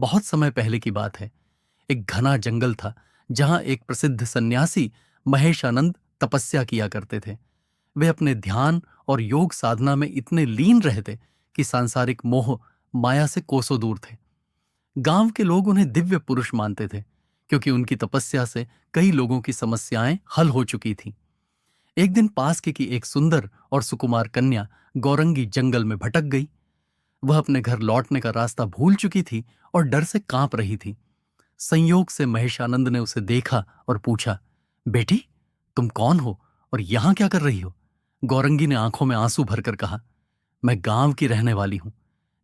बहुत समय पहले की बात है। एक घना जंगल था जहां एक प्रसिद्ध सन्यासी महेशानंद तपस्या किया करते थे। वे अपने ध्यान और योग साधना में इतने लीन रहते कि सांसारिक मोह माया से कोसों दूर थे। गांव के लोग उन्हें दिव्य पुरुष मानते थे क्योंकि उनकी तपस्या से कई लोगों की समस्याएं हल हो चुकी थीं। एक दिन पास की एक सुंदर और सुकुमार कन्या गौरंगी जंगल में भटक गई। वह अपने घर लौटने का रास्ता भूल चुकी थी और डर से कांप रही थी। संयोग से महेशानंद ने उसे देखा और पूछा, बेटी, तुम कौन हो और यहां क्या कर रही हो? गौरंगी ने आंखों में आंसू भरकर कहा, मैं गांव की रहने वाली हूं।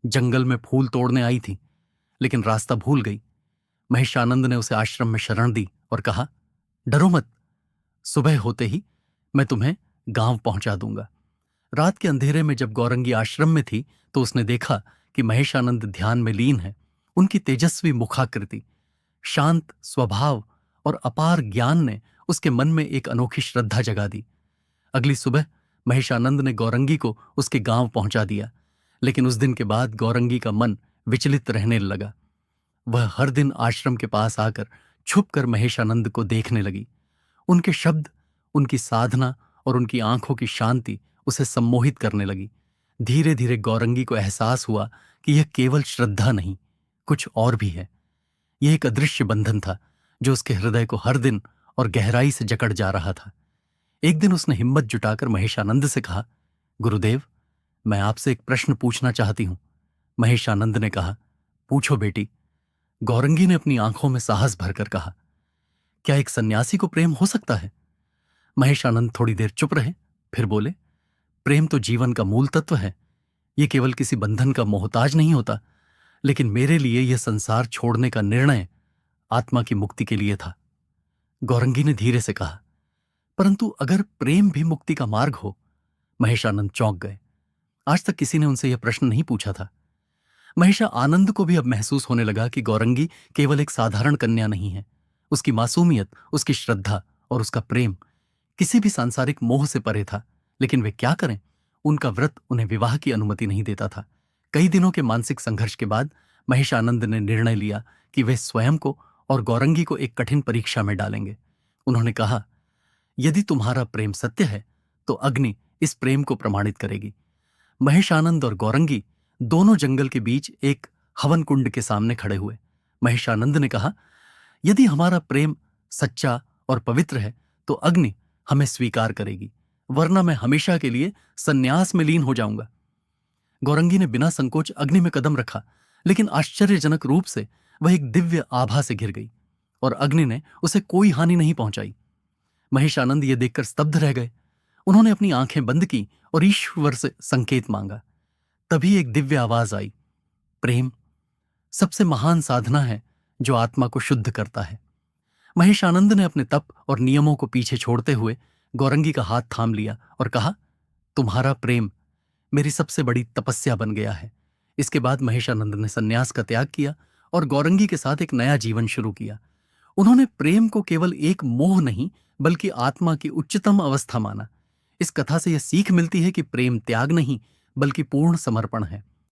जंगल में फूल तोड़ने आई थी, लेकिन रास्ता भूल गई। महेशानंद ने उसे आश्रम में शरण दी और कहा, डरो मत, सुबह होते ही मैं तुम्हें गांव पहुंचा दूंगा। रात के अंधेरे में जब गौरंगी आश्रम में थी तो उसने देखा कि महेशानंद ध्यान में लीन है। उनकी तेजस्वी मुखाकृति, शांत स्वभाव और अपार ज्ञान ने उसके मन में एक अनोखी श्रद्धा जगा दी। अगली सुबह महेशानंद ने गौरंगी को उसके गांव पहुंचा दिया, लेकिन उस दिन के बाद गौरंगी का मन विचलित रहने लगा। वह हर दिन आश्रम के पास आकर छुपकर महेशानंद को देखने लगी। उनके शब्द, उनकी साधना और उनकी आंखों की शांति उसे सम्मोहित करने लगी। धीरे धीरे गौरंगी को एहसास हुआ कि यह केवल श्रद्धा नहीं, कुछ और भी है। यह एक अदृश्य बंधन था जो उसके हृदय को हर दिन और गहराई से जकड़ जा रहा था। एक दिन उसने हिम्मत जुटाकर महेशानंद से कहा, गुरुदेव, मैं आपसे एक प्रश्न पूछना चाहती हूं। महेशानंद ने कहा, पूछो बेटी। गौरंगी ने अपनी आंखों में साहस भरकर कहा, क्या एक सन्यासी को प्रेम हो सकता है? महेशानंद थोड़ी देर चुप रहे, फिर बोले, प्रेम तो जीवन का मूल तत्व है। यह केवल किसी बंधन का मोहताज नहीं होता, लेकिन मेरे लिए यह संसार छोड़ने का निर्णय आत्मा की मुक्ति के लिए था। गौरंगी ने धीरे से कहा, परंतु अगर प्रेम भी मुक्ति का मार्ग हो? महेशानंद चौंक गए। आज तक किसी ने उनसे यह प्रश्न नहीं पूछा था। महेशा आनंद को भी अब महसूस होने लगा कि गौरंगी केवल एक साधारण कन्या नहीं है। उसकी मासूमियत, उसकी श्रद्धा और उसका प्रेम किसी भी सांसारिक मोह से परे था। लेकिन वे क्या करें? उनका व्रत उन्हें विवाह की अनुमति नहीं देता था। कई दिनों के मानसिक संघर्ष के बाद महेशानंद ने निर्णय लिया कि वे स्वयं को और गौरंगी को एक कठिन परीक्षा में डालेंगे। उन्होंने कहा, यदि तुम्हारा प्रेम सत्य है तो अग्नि इस प्रेम को प्रमाणित करेगी। महेशानंद और गौरंगी दोनों जंगल के बीच एक हवन कुंड के सामने खड़े हुए। महेशानंद ने कहा, यदि हमारा प्रेम सच्चा और पवित्र है तो अग्नि हमें स्वीकार करेगी, वरना मैं हमेशा के लिए संन्यास में लीन हो जाऊंगा। गौरंगी ने बिना संकोच अग्नि में कदम रखा, लेकिन आश्चर्यजनक रूप से वह एक दिव्य आभा से घिर गई और अग्नि ने उसे कोई हानि नहीं पहुंचाई। महेशानंद ये देखकर स्तब्ध रह गए। उन्होंने अपनी आंखें बंद की और ईश्वर से संकेत मांगा। तभी एक दिव्य आवाज आई, प्रेम सबसे महान साधना है जो आत्मा को शुद्ध करता है। महेशानंद ने अपने तप और नियमों को पीछे छोड़ते हुए गौरंगी का हाथ थाम लिया और कहा, तुम्हारा प्रेम मेरी सबसे बड़ी तपस्या बन गया है। इसके बाद महेशानंद ने सन्यास का त्याग किया और गौरंगी के साथ एक नया जीवन शुरू किया। उन्होंने प्रेम को केवल एक मोह नहीं बल्कि आत्मा की उच्चतम अवस्था माना। इस कथा से यह सीख मिलती है कि प्रेम त्याग नहीं बल्कि पूर्ण समर्पण है।